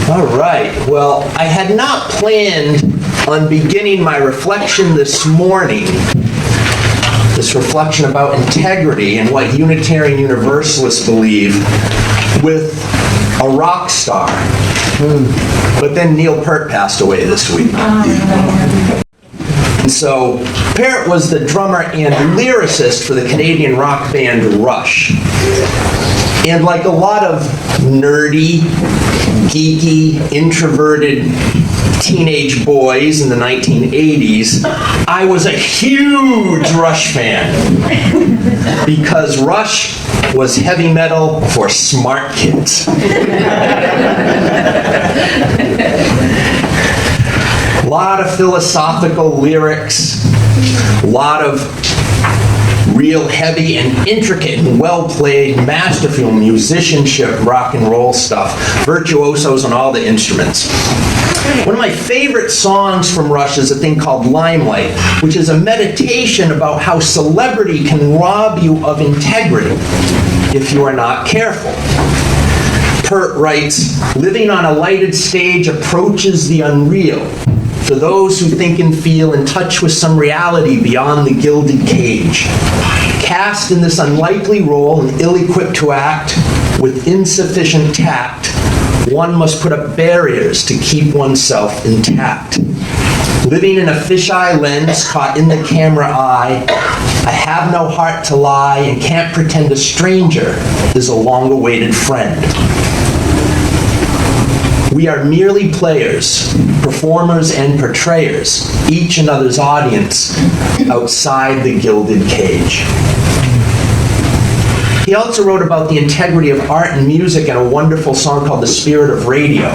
All right. Well, I had not planned on beginning my reflection this morning, this reflection about integrity and what Unitarian Universalists believe, with a rock star. But then Neil Peart passed away this week. And so Peart was the drummer and lyricist for the Canadian rock band Rush. And like a lot of nerdy, geeky, introverted teenage boys in the 1980s, I was a huge Rush fan because Rush was heavy metal for smart kids. A lot of philosophical lyrics, a lot of real heavy and intricate and well-played, masterful musicianship, rock and roll stuff, virtuosos on all the instruments. One of my favorite songs from Rush is a thing called Limelight, which is a meditation about how celebrity can rob you of integrity if you are not careful. Peart writes, "Living on a lighted stage approaches the unreal. For those who think and feel in touch with some reality beyond the gilded cage. Cast in this unlikely role and ill-equipped to act with insufficient tact, one must put up barriers to keep oneself intact. Living in a fisheye lens caught in the camera eye, I have no heart to lie and can't pretend a stranger is a long-awaited friend. We are merely players, performers and portrayers, each another's audience outside the gilded cage." He also wrote about the integrity of art and music in a wonderful song called The Spirit of Radio,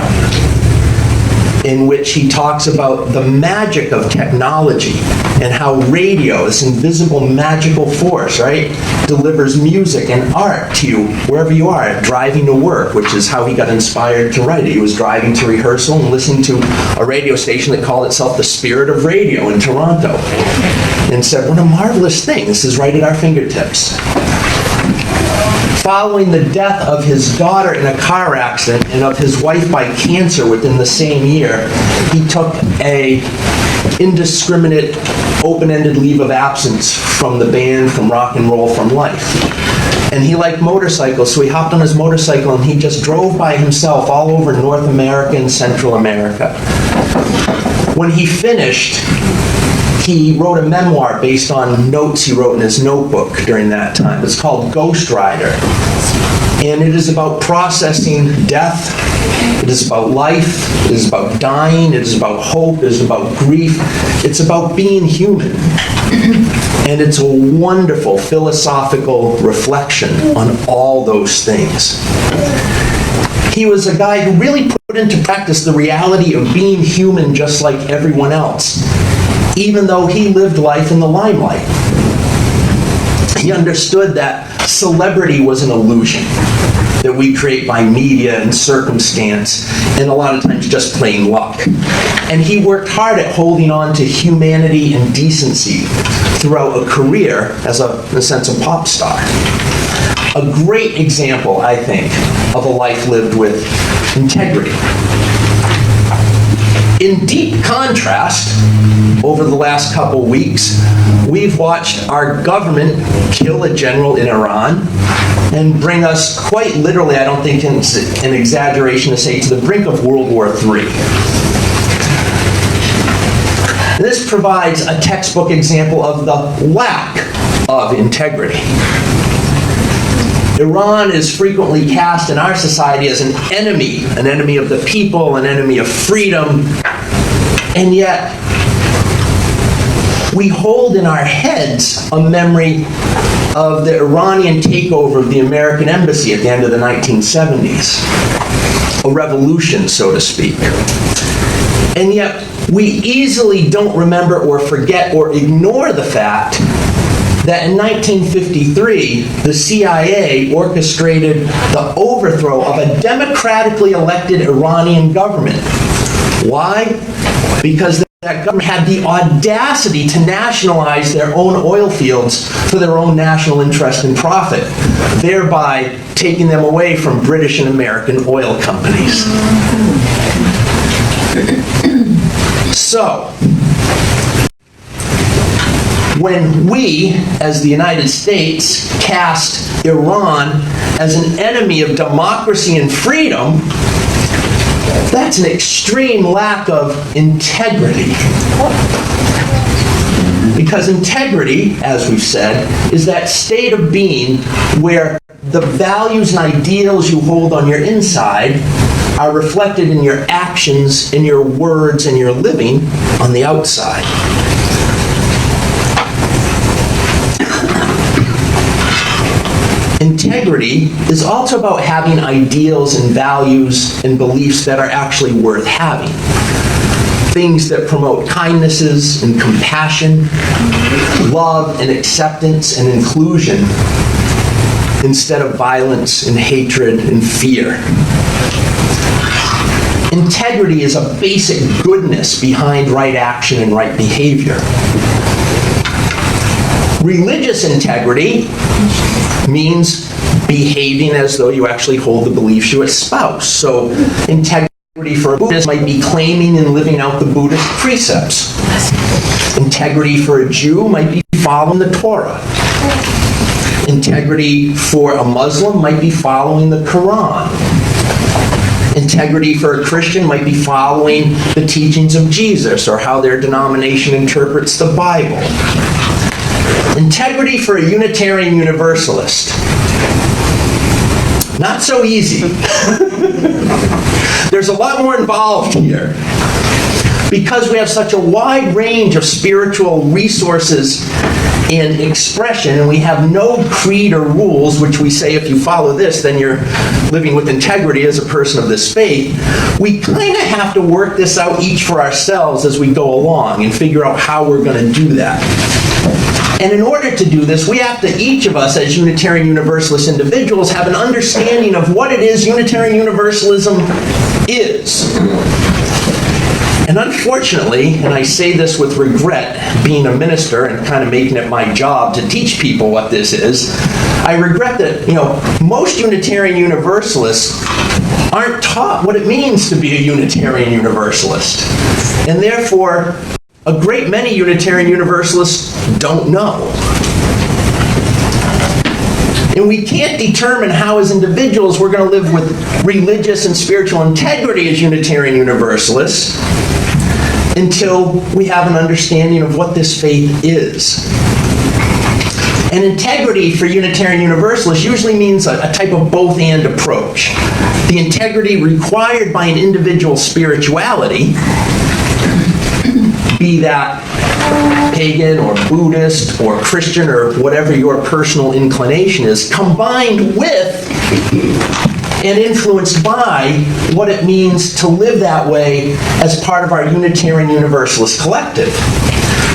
in which he talks about the magic of technology and how radio, this invisible magical force, right, delivers music and art to you wherever you are, driving to work, which is how he got inspired to write it. He was driving to rehearsal and listening to a radio station that called itself the Spirit of Radio in Toronto, and said, what a marvelous thing, this is right at our fingertips. Following the death of his daughter in a car accident and of his wife by cancer within the same year, he took a indiscriminate, open-ended leave of absence from the band, from rock and roll, from life. And he liked motorcycles, so he hopped on his motorcycle and he just drove by himself all over North America and Central America. When he finished, he wrote a memoir based on notes he wrote in his notebook during that time. It's called Ghost Rider. And it is about processing death. It is about life. It is about dying. It is about hope. It is about grief. It's about being human. And it's a wonderful philosophical reflection on all those things. He was a guy who really put into practice the reality of being human just like everyone else, even though he lived life in the limelight. He understood that celebrity was an illusion that we create by media and circumstance, and a lot of times just plain luck. And he worked hard at holding on to humanity and decency throughout a career as in a sense, a pop star. A great example, I think, of a life lived with integrity. In deep contrast, over the last couple weeks, we've watched our government kill a general in Iran and bring us quite literally, I don't think it's an exaggeration to say, to the brink of World War III. This provides a textbook example of the lack of integrity. Iran is frequently cast in our society as an enemy of the people, an enemy of freedom, and yet we hold in our heads a memory of the Iranian takeover of the American embassy at the end of the 1970s, a revolution, so to speak. And yet we easily don't remember or forget or ignore the fact that in 1953, the CIA orchestrated the overthrow of a democratically elected Iranian government. Why? Because that government had the audacity to nationalize their own oil fields for their own national interest and profit, thereby taking them away from British and American oil companies. So, when we, as the United States, cast Iran as an enemy of democracy and freedom, that's an extreme lack of integrity. Because integrity, as we've said, is that state of being where the values and ideals you hold on your inside are reflected in your actions, in your words, and your living on the outside. Integrity is also about having ideals and values and beliefs that are actually worth having. Things that promote kindnesses and compassion, love and acceptance and inclusion, instead of violence and hatred and fear. Integrity is a basic goodness behind right action and right behavior. Religious integrity means behaving as though you actually hold the beliefs you espouse. So integrity for a Buddhist might be claiming and living out the Buddhist precepts. Integrity for a Jew might be following the Torah. Integrity for a Muslim might be following the Quran. Integrity for a Christian might be following the teachings of Jesus or how their denomination interprets the Bible. Integrity for a Unitarian Universalist. Not so easy. There's a lot more involved here. Because we have such a wide range of spiritual resources and expression, and we have no creed or rules, which we say if you follow this, then you're living with integrity as a person of this faith, we kind of have to work this out each for ourselves as we go along and figure out how we're going to do that. And in order to do this, we have to, each of us as Unitarian Universalist individuals, have an understanding of what it is Unitarian Universalism is. And unfortunately, and I say this with regret, being a minister and kind of making it my job to teach people what this is, I regret that, most Unitarian Universalists aren't taught what it means to be a Unitarian Universalist. And therefore, a great many Unitarian Universalists don't know. And we can't determine how as individuals we're going to live with religious and spiritual integrity as Unitarian Universalists until we have an understanding of what this faith is. And integrity for Unitarian Universalists usually means a type of both-and approach. The integrity required by an individual's spirituality, be that pagan or Buddhist or Christian or whatever your personal inclination is, combined with and influenced by what it means to live that way as part of our Unitarian Universalist collective.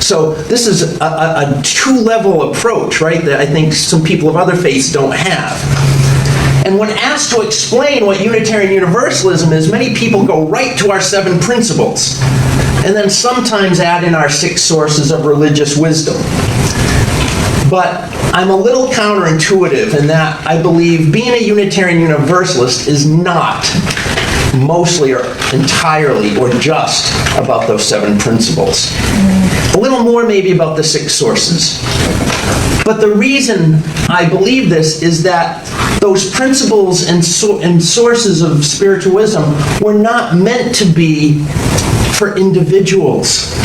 So this is a two-level approach, right, that I think some people of other faiths don't have. And when asked to explain what Unitarian Universalism is, many people go right to our 7 principles, and then sometimes add in our 6 sources of religious wisdom. But I'm a little counterintuitive in that I believe being a Unitarian Universalist is not mostly or entirely or just about those 7 principles. A little more maybe about the 6 sources. But the reason I believe this is that those principles and sources of spiritual wisdom were not meant to be for individuals.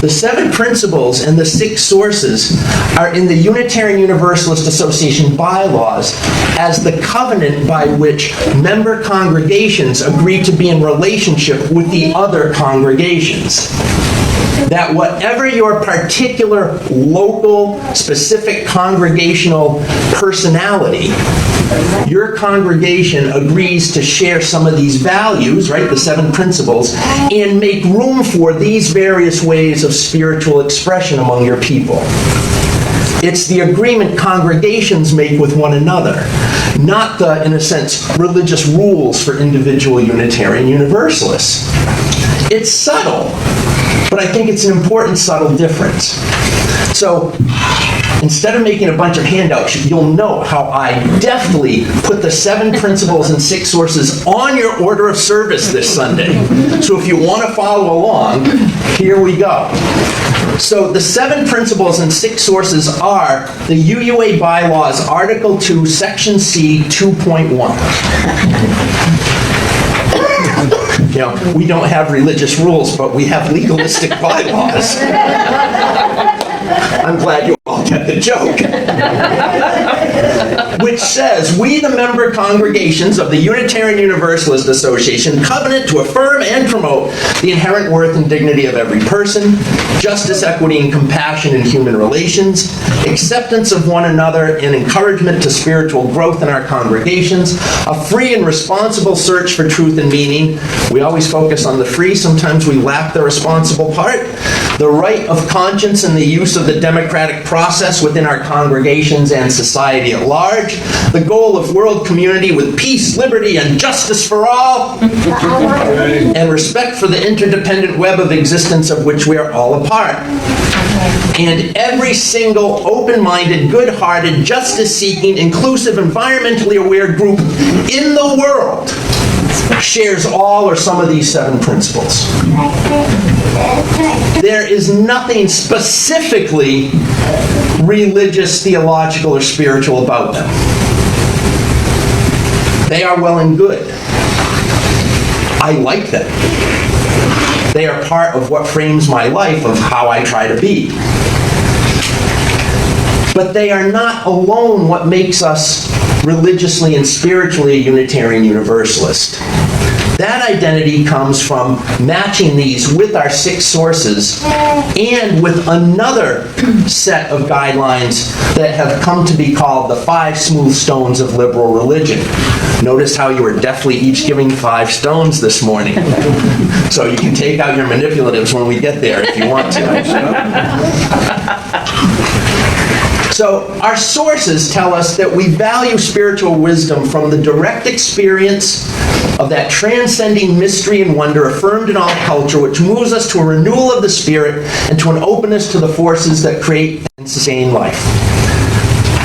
The 7 principles and the 6 sources are in the Unitarian Universalist Association bylaws as the covenant by which member congregations agree to be in relationship with the other congregations. That whatever your particular local, specific congregational personality, your congregation agrees to share some of these values, right, the 7 principles, and make room for these various ways of spiritual expression among your people. It's the agreement congregations make with one another, not the, in a sense, religious rules for individual Unitarian Universalists. It's subtle, but I think it's an important subtle difference. So instead of making a bunch of handouts, you'll know how I deftly put the 7 principles and 6 sources on your order of service this Sunday. So if you want to follow along, here we go. So the 7 principles and 6 sources are the UUA Bylaws, Article 2, Section C, 2.1. You know, we don't have religious rules, but we have legalistic bylaws. I'm glad you all get the joke. Which says, we, the member congregations of the Unitarian Universalist Association, covenant to affirm and promote the inherent worth and dignity of every person, justice, equity, and compassion in human relations, acceptance of one another, and encouragement to spiritual growth in our congregations, a free and responsible search for truth and meaning. We always focus on the free, sometimes we lack the responsible part. The right of conscience and the use of the democratic process within our congregations and society at large. The goal of world community with peace, liberty, and justice for all. And respect for the interdependent web of existence of which we are all a part. And every single open-minded, good-hearted, justice-seeking, inclusive, environmentally aware group in the world shares all or some of these 7 principles. There is nothing specifically religious, theological, or spiritual about them. They are well and good. I like them. They are part of what frames my life, of how I try to be. But they are not alone what makes us religiously and spiritually a Unitarian Universalist. That identity comes from matching these with our 6 sources and with another set of guidelines that have come to be called the 5 smooth stones of liberal religion. Notice how you were deftly each giving 5 stones this morning. So you can take out your manipulatives when we get there if you want to. So our sources tell us that we value spiritual wisdom from the direct experience of that transcending mystery and wonder affirmed in all culture, which moves us to a renewal of the spirit and to an openness to the forces that create and sustain life.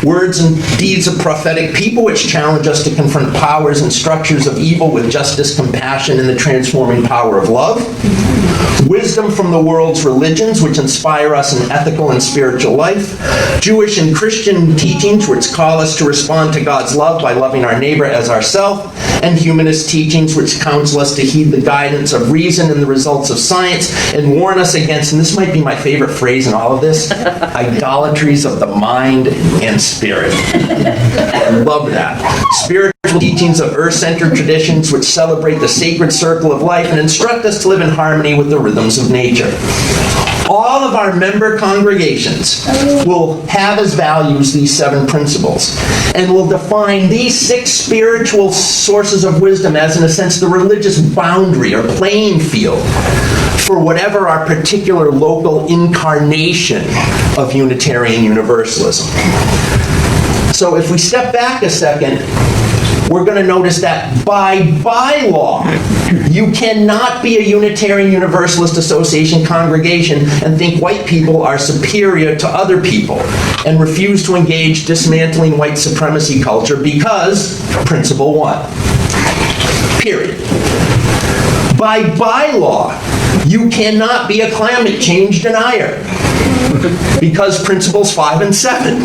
Words and deeds of prophetic people which challenge us to confront powers and structures of evil with justice, compassion, and the transforming power of love. Wisdom from the world's religions which inspire us in ethical and spiritual life. Jewish and Christian teachings which call us to respond to God's love by loving our neighbor as ourselves. And humanist teachings which counsel us to heed the guidance of reason and the results of science and warn us against, and this might be my favorite phrase in all of this, idolatries of the mind and spirit. I love that. Spiritual teachings of earth-centered traditions which celebrate the sacred circle of life and instruct us to live in harmony with the rhythms of nature. All of our member congregations will have as values these 7 principles and will define these 6 spiritual sources of wisdom as, in a sense, the religious boundary or playing field for whatever our particular local incarnation of Unitarian Universalism. So if we step back a second, we're going to notice that by bylaw, you cannot be a Unitarian Universalist Association congregation and think white people are superior to other people and refuse to engage dismantling white supremacy culture because, principle 1, period. By bylaw, you cannot be a climate change denier because principles 5 and 7.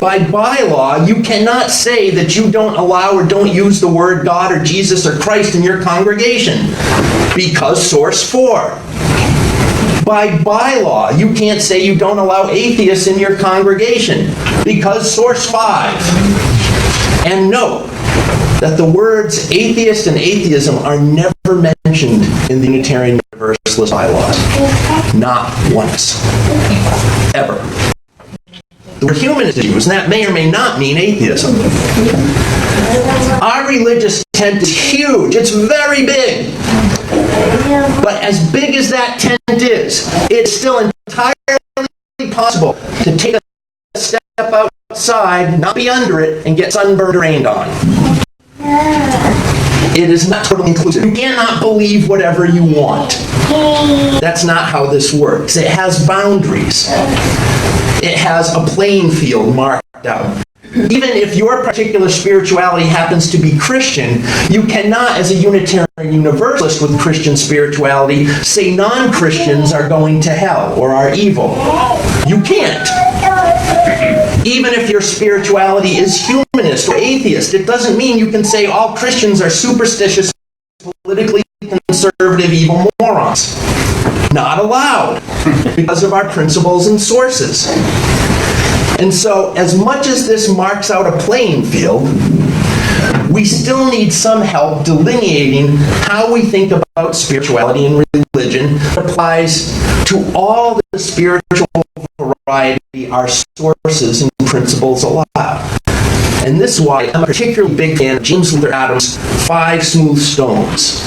By bylaw, you cannot say that you don't allow or don't use the word God or Jesus or Christ in your congregation, because source 4. By bylaw, you can't say you don't allow atheists in your congregation, because source 5. And note that the words atheist and atheism are never mentioned in the Unitarian Universalist bylaws. Not once. Ever. The word human is used, and that may or may not mean atheism. Our religious tent is huge. It's very big. But as big as that tent is, it's still entirely possible to take a step outside, not be under it, and get sunburned or rained on. It is not totally inclusive. You cannot believe whatever you want. That's not how this works. It has boundaries. It has a playing field marked out. Even if your particular spirituality happens to be Christian, you cannot, as a Unitarian Universalist with Christian spirituality, say non-Christians are going to hell or are evil. You can't. Even if your spirituality is humanist or atheist, it doesn't mean you can say all Christians are superstitious, politically conservative, evil morons. Not allowed, because of our principles and sources. And so, as much as this marks out a playing field, we still need some help delineating how we think about spirituality and religion that applies to all the spiritual variety our sources and principles allow. And this is why I'm a particularly big fan of James Luther Adams' 5 Smooth Stones.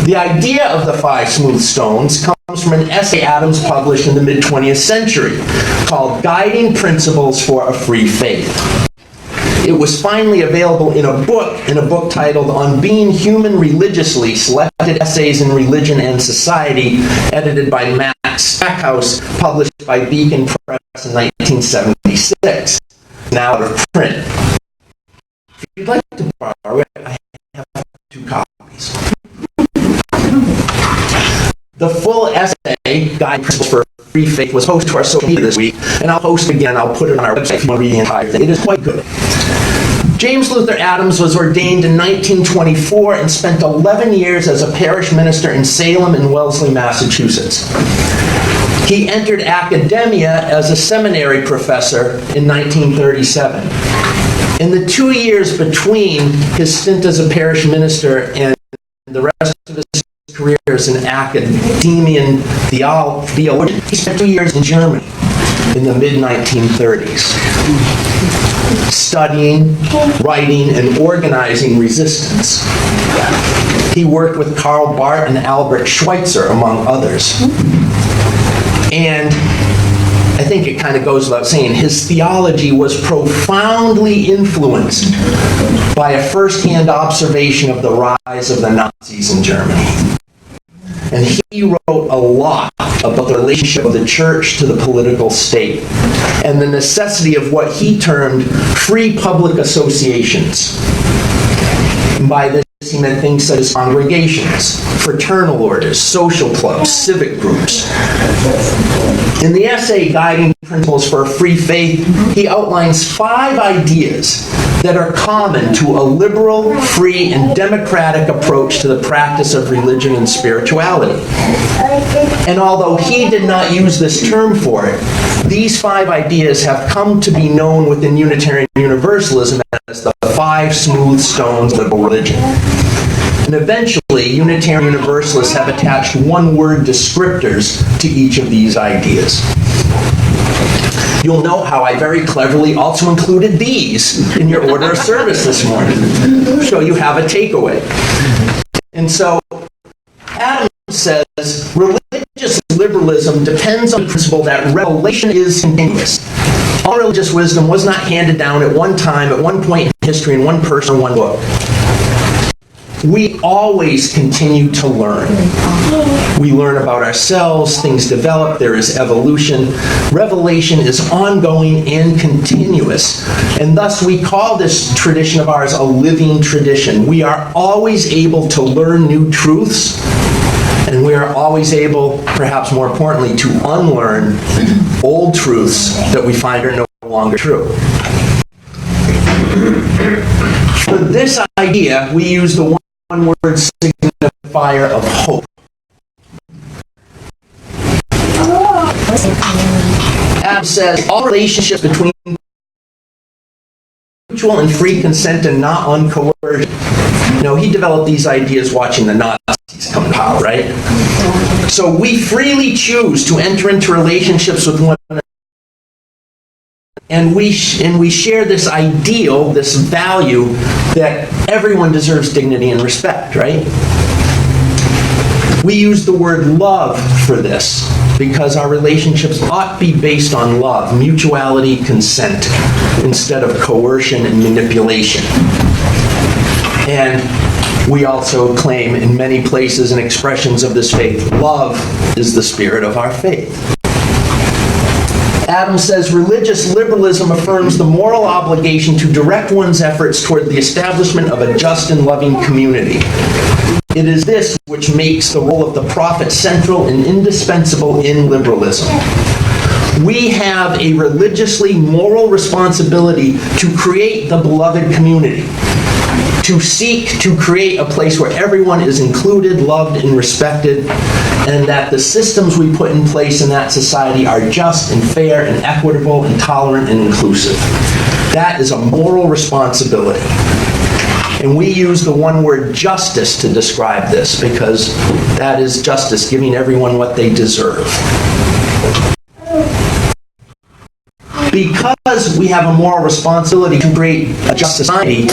The idea of the 5 Smooth Stones comes from an essay Adams published in the mid-20th century called Guiding Principles for a Free Faith. It was finally available in a book titled On Being Human Religiously, Selected Essays in Religion and Society, edited by Matt Stackhouse, published by Beacon Press in 1976. Now out of print. If you'd like to borrow it, I have 2 copies. The full essay, Guide Principles for Free Faith, was posted to our social media this week, and I'll post it again. I'll put it on our website if you want to read the entire thing. It is quite good. James Luther Adams was ordained in 1924 and spent 11 years as a parish minister in Salem and Wellesley, Massachusetts. He entered academia as a seminary professor in 1937. In the 2 years between his stint as a parish minister and the rest of his career as an academician theologian, he spent 2 years in Germany in the mid-1930s, studying, writing, and organizing resistance. He worked with Karl Barth and Albert Schweitzer, among others. And I think it kind of goes without saying, his theology was profoundly influenced by a first-hand observation of the rise of the Nazis in Germany. And he wrote a lot about the relationship of the church to the political state and the necessity of what he termed free public associations. And by this, he meant things such as congregations, fraternal orders, social clubs, civic groups. In the essay, Guiding Principles for a Free Faith, he outlines 5 ideas that are common to a liberal, free, and democratic approach to the practice of religion and spirituality. And although he did not use this term for it, these 5 ideas have come to be known within Unitarian Universalism as the 5 Smooth Stones of liberal religion. And eventually, Unitarian Universalists have attached one-word descriptors to each of these ideas. You'll note how I very cleverly also included these in your order of service this morning, so you have a takeaway. And so, Adams says, religious liberalism depends on the principle that revelation is continuous. All religious wisdom was not handed down at one time, at one point in history, in one person, or one book. We always continue to learn. We learn about ourselves, things develop, there is evolution. Revelation is ongoing and continuous. And thus we call this tradition of ours a living tradition. We are always able to learn new truths, and we are always able, perhaps more importantly, to unlearn old truths that we find are no longer true. For this idea, we use the one-word signifier of hope. Adams says all relationships between mutual and free consent and not uncoercion. You know, he developed these ideas watching the Nazis come to power, right? So we freely choose to enter into relationships with one another. And we share this ideal, this value, that everyone deserves dignity and respect, right? We use the word love for this because our relationships ought to be based on love, mutuality, consent, instead of coercion and manipulation. And We also claim in many places and expressions of this faith, love is the spirit of our faith. Adams says, religious liberalism affirms the moral obligation to direct one's efforts toward the establishment of a just and loving community. It is this which makes the role of the prophet central and indispensable in liberalism. We have a religiously moral responsibility to create the beloved community, to seek to create a place where everyone is included, loved, and respected, and that the systems we put in place in that society are just and fair and equitable and tolerant and inclusive. That is a moral responsibility. And we use the one word justice to describe this because that is justice, giving everyone what they deserve. Because we have a moral responsibility to create a just society,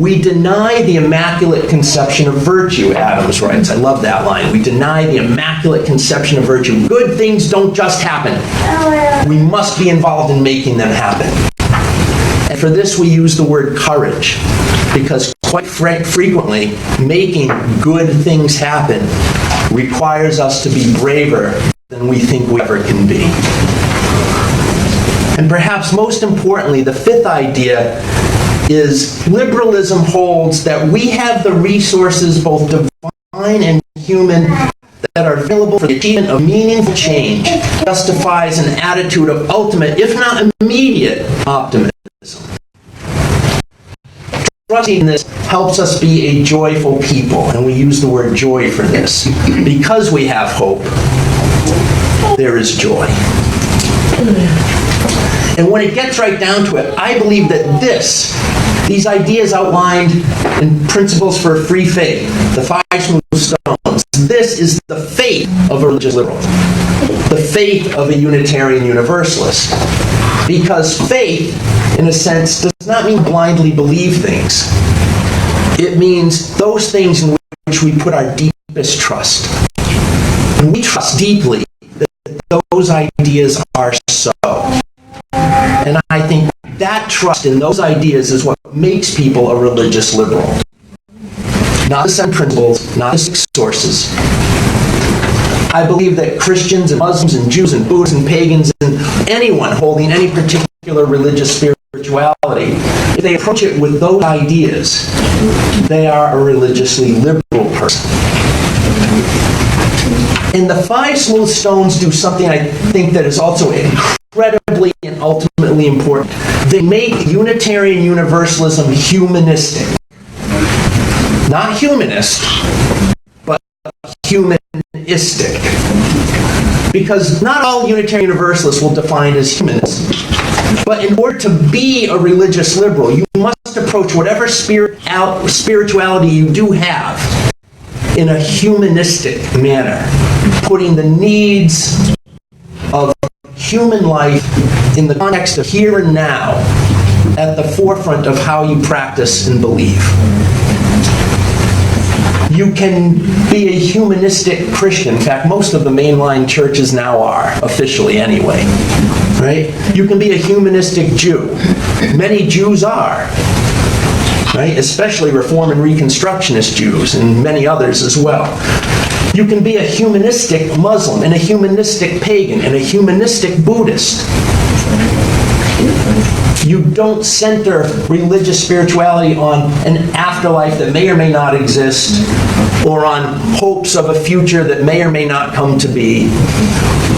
we deny the immaculate conception of virtue, Adams writes. I love that line. We deny the immaculate conception of virtue. Good things don't just happen. We must be involved in making them happen. And for this we use the word courage, because quite frequently making good things happen requires us to be braver than we think we ever can be. And perhaps most importantly, the fifth idea is liberalism holds that we have the resources, both divine and human, that are available for the achievement of meaningful change, justifies an attitude of ultimate, if not immediate, optimism. Trusting in this helps us be a joyful people, and we use the word joy for this. Because we have hope, there is joy. And when it gets right down to it, I believe that these ideas outlined in Principles for a Free Faith, the 5 smooth stones, this is the faith of a religious liberal, the faith of a Unitarian Universalist. Because faith, in a sense, does not mean blindly believe things. It means those things in which we put our deepest trust. And we trust deeply that those ideas are so. And I think that trust in those ideas is what makes people a religious liberal. Not the 7 principles, not the 6 sources. I believe that Christians and Muslims and Jews and Buddhists and pagans and anyone holding any particular religious spirituality, if they approach it with those ideas, they are a religiously liberal person. And the 5 smooth stones do something I think that is also incredibly and ultimately important. They make Unitarian Universalism humanistic. Not humanist, but humanistic. Because not all Unitarian Universalists will define as humanists. But in order to be a religious liberal, you must approach whatever spirituality you do have in a humanistic manner, putting the needs of human life in the context of here and now at the forefront of how you practice and believe. You can be a humanistic Christian. In fact, most of the mainline churches now are, officially anyway. Right? You can be a humanistic Jew. Many Jews are. Right? Especially Reform and Reconstructionist Jews, and many others as well. You can be a humanistic Muslim, and a humanistic pagan, and a humanistic Buddhist. You don't center religious spirituality on an afterlife that may or may not exist, or on hopes of a future that may or may not come to be,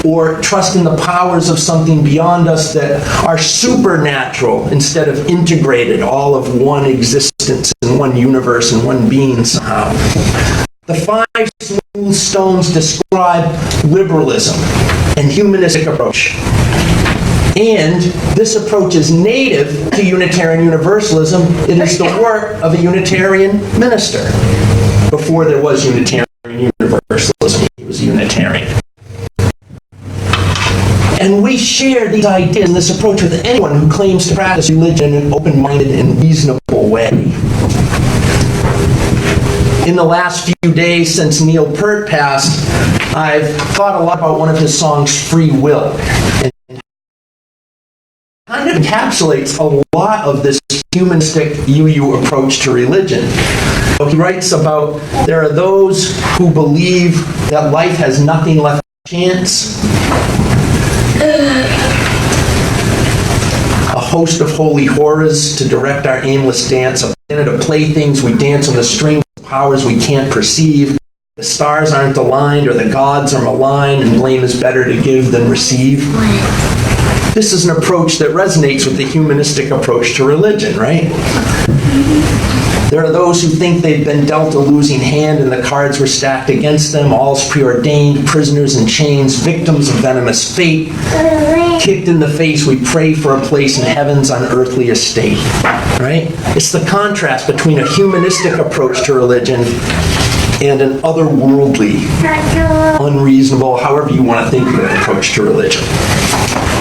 or trust in the powers of something beyond us that are supernatural instead of integrated, all of one existence and one universe and one being somehow. The 5 smooth stones describe liberalism and humanistic approach. And this approach is native to Unitarian Universalism. It is the work of a Unitarian minister. Before there was Unitarian Universalism, he was a Unitarian. And we share these ideas and this approach with anyone who claims to practice religion in an open-minded and reasonable way. In the last few days since Neil Peart passed, I've thought a lot about one of his songs, Free Will, and kind of encapsulates a lot of this humanistic UU approach to religion. He writes about, there are those who believe that life has nothing left to chance. A host of holy horrors to direct our aimless dance. A planet of playthings, we dance on the strings of powers we can't perceive. The stars aren't aligned, or the gods are maligned, and blame is better to give than receive. This is an approach that resonates with the humanistic approach to religion, right? There are those who think they've been dealt a losing hand and the cards were stacked against them. All's preordained, prisoners in chains, victims of venomous fate. Kicked in the face, we pray for a place in heaven's unearthly estate. Right? It's the contrast between a humanistic approach to religion and an otherworldly, unreasonable, however you want to think of it, approach to religion.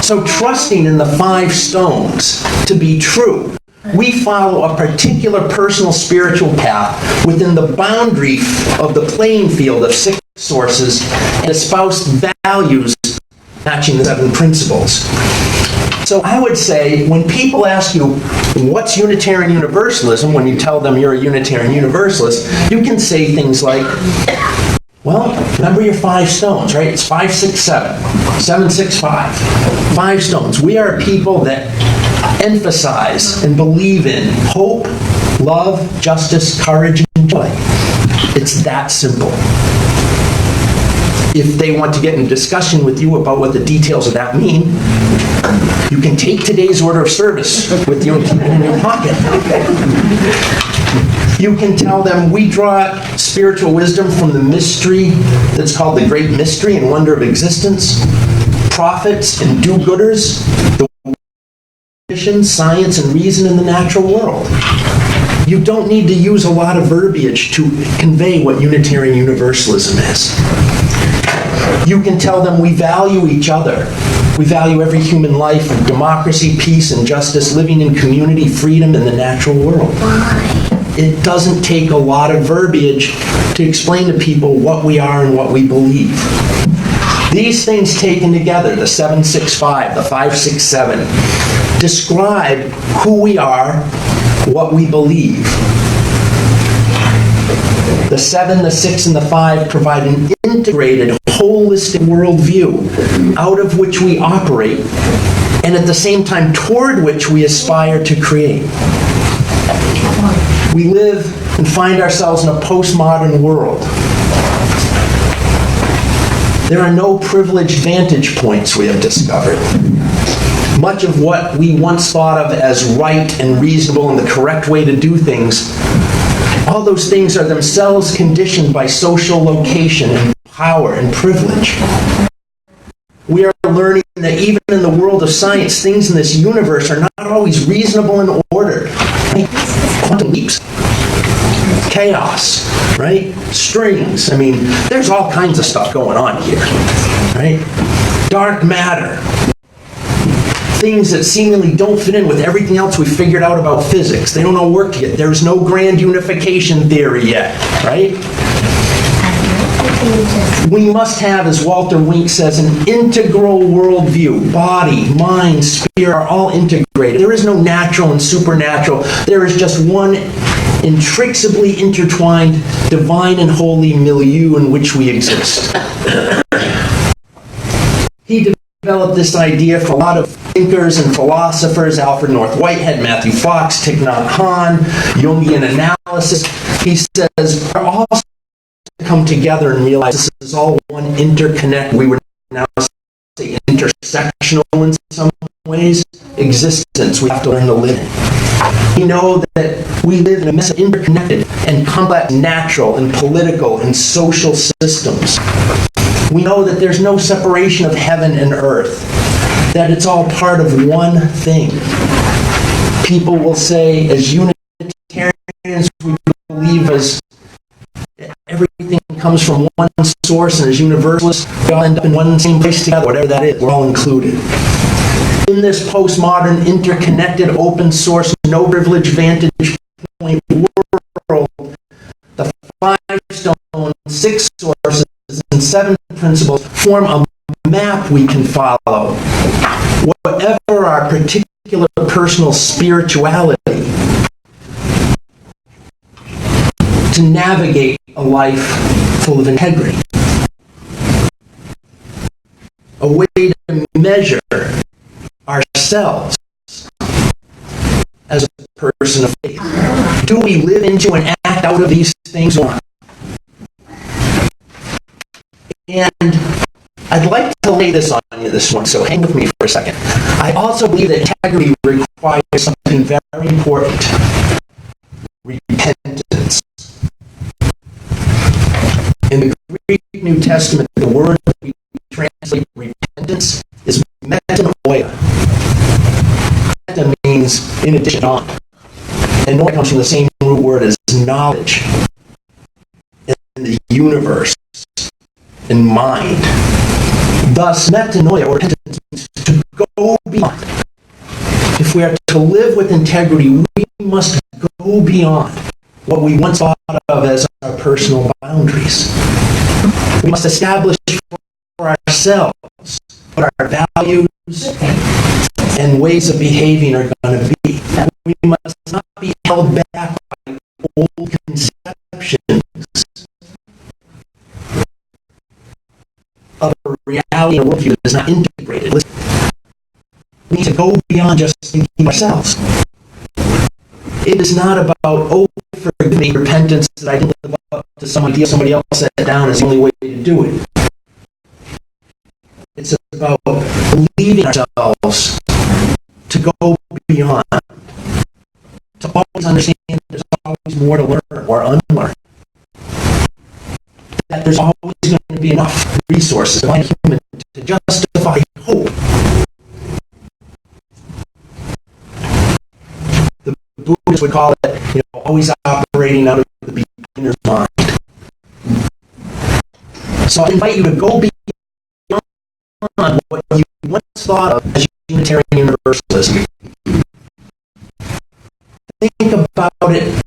So trusting in the 5 stones to be true, we follow a particular personal spiritual path within the boundary of the playing field of 6 sources and espouse values matching the 7 principles. So I would say, when people ask you, what's Unitarian Universalism, when you tell them you're a Unitarian Universalist, you can say things like, well, remember your 5 stones, right? It's 5, 6, 7. 7, 6, 5. 5 stones. We are people that emphasize and believe in hope, love, justice, courage, and joy. It's that simple. If they want to get in discussion with you about what the details of that mean, you can take today's order of service with you in your pocket. You can tell them we draw spiritual wisdom from the mystery that's called the great mystery and wonder of existence, prophets and do-gooders, the science and reason in the natural world. You don't need to use a lot of verbiage to convey what Unitarian Universalism is. You can tell them we value each other. We value every human life, democracy, peace, and justice, living in community, freedom, in the natural world. It doesn't take a lot of verbiage to explain to people what we are and what we believe. These things taken together, the 7, 6, 5, the 5, 6, 7, describe who we are, what we believe. The 7, the 6, and the 5 provide an integrated, holistic worldview out of which we operate, and at the same time toward which we aspire to create. We live and find ourselves in a postmodern world. There are no privileged vantage points, we have discovered. Much of what we once thought of as right and reasonable and the correct way to do things, all those things are themselves conditioned by social location and power and privilege. We are learning that even in the world of science, things in this universe are not always reasonable and ordered. Quantum leaps, chaos, right? Strings. I mean, there's all kinds of stuff going on here, right? Dark matter. Things that seemingly don't fit in with everything else we figured out about physics. They don't all work yet. There's no grand unification theory yet, right? We must have, as Walter Wink says, an integral worldview. Body, mind, spirit are all integrated. There is no natural and supernatural. There is just one intricately intertwined, divine and holy milieu in which we exist. He developed this idea for a lot of thinkers and philosophers: Alfred North Whitehead, Matthew Fox, Thich Nhat Hanh, Jungian analysis. He says we're all come together and realize this is all one interconnect. We would now say intersectional in some ways. Existence we have to learn to live in. We know that we live in a mess of interconnected and complex natural and political and social systems. We know that there's no separation of heaven and earth, that it's all part of one thing. People will say, as Unitarians, we believe as everything comes from one source, and as Universalists, we all end up in one same place together, whatever that is, we're all included. In this postmodern, interconnected, open source, no privilege vantage point world, the 5 stones, 6 sources, and 7 principles form a map we can follow. Whatever our particular particular personal spirituality to navigate a life full of integrity. A way to measure ourselves as a person of faith. Do we live into and act out of these things or not? And I'd like to lay this on you this one, so hang with me for a second. I also believe that integrity requires something very important. Repentance. In the Greek New Testament, the word that we translate repentance is metanoia. Meta means in addition on. And noia comes from the same root word as knowledge. In the universe. In mind. Thus, metanoia, or repentance, means to go beyond. If we are to live with integrity, we must go beyond what we once thought of as our personal boundaries. We must establish for ourselves what our values and ways of behaving are going to be. We must not be held back by old conceptions of a reality and a worldview that is not integrated. We need to go beyond just thinking ourselves. It is not about, oh, forgive me, repentance that I didn't live up to some idea somebody else set down as the only way to do it. It's about believing ourselves to go beyond, to always understand there's always more to learn or unlearn. That there's always going to be enough resources in human to justify hope. The Buddhists would call it, always operating out of the beginner's mind. So I invite you to go beyond what you once thought of as Unitarian Universalism. Think about it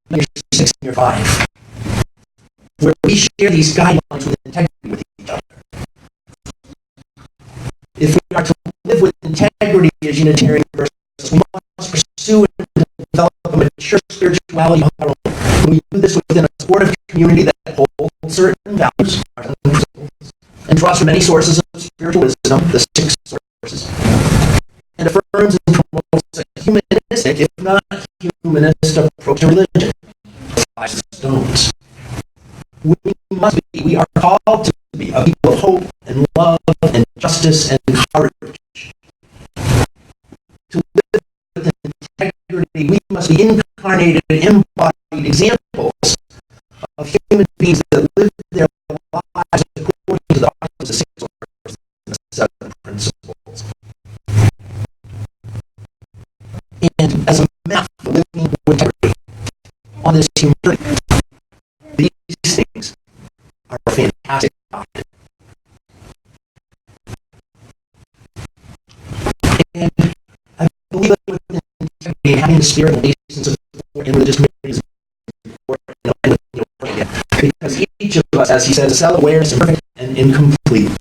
when you're 6 and you're 5. Where we share these guidelines with integrity with each other. If we are to live with integrity as Unitarian Universalists, we must pursue and develop a mature spirituality of our own. We do this within a supportive community that holds certain values and principles, and draws from many sources of spiritual wisdom, the 6 sources, and affirms and promotes a humanistic, if not humanist, approach to religion. Flies and stones. We are called to be a people of hope and love and justice and courage. To live with integrity, we must be incarnated and embodied examples of human beings that live their lives according to the authors of 6 sources and the 7 principles. And as a map for living with integrity on this human journey, these things are a fantastic option. And I believe that with integrity and having the spirit and license of support in religious communities is important, because each of us, as he says, is self-aware and imperfect and incomplete.